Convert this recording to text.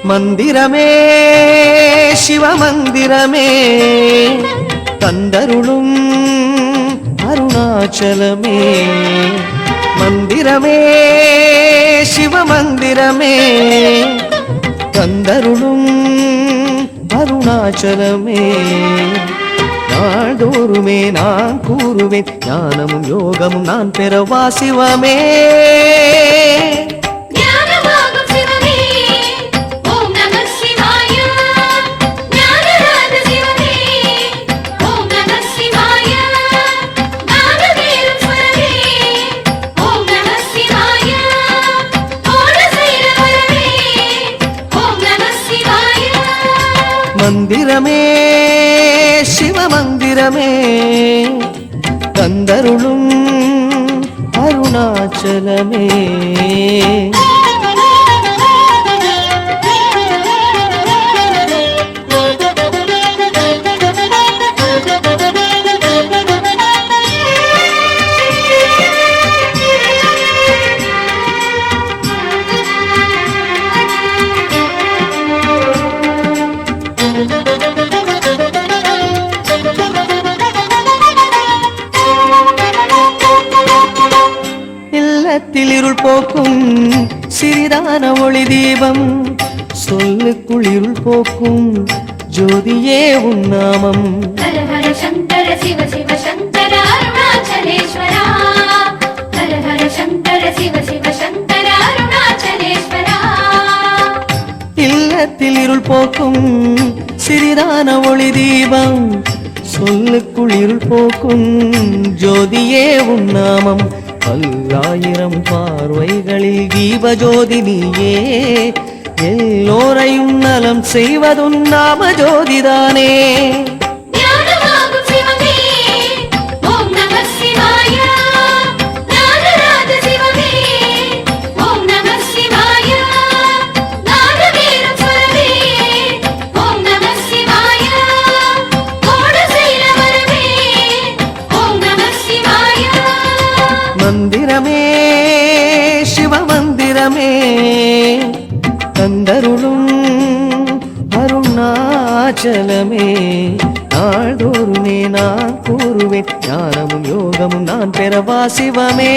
மந்திரமே சிவமந்திரமே தந்தருளும் அருணாச்சலமே மந்திரமே சிவமந்திரமே தந்தருளும் அருணாச்சலமே நாள்தோறுமே நான் கூறுவேன் ஞானமும் யோகமும் நான் பெறவா சிவமே மந்திரமே சிவமந்திரமே தந்தருளும் அருணாச்சலமே இல்லத்தில் இருள் போக்கும் சிறிதான ஒளி தீபம் சொல்லுக்குள் இருள் போக்கும் ஜோதியே உன் நாமம் ஹர ஹர சங்கர சிவ சிவ சங்கர அருணாச்சலேஸ்வரா ஹர ஹர சங்கர சிவ சிவ சங்கர அருணாச்சலேஸ்வரா இல்லத்தில் இருள் போக்கும் சிறிதான ஒளி தீபம் சொல்லுக்குள் இருள் போக்கும் ஜோதியே உன் நாமம் பல்லாயிரம் பார்வைகளில் தீபஜோதி நீயே எல்லோரையும் நலம் செய்வதும் நாம ஜோதிதானே மந்திரமே சிவமந்திரமே தந்தருளும் அருணாச்சலமே நாள்தோறுமே நான் கூறுவேன் ஞானமும் யோகமும் நான் பெறவா சிவமே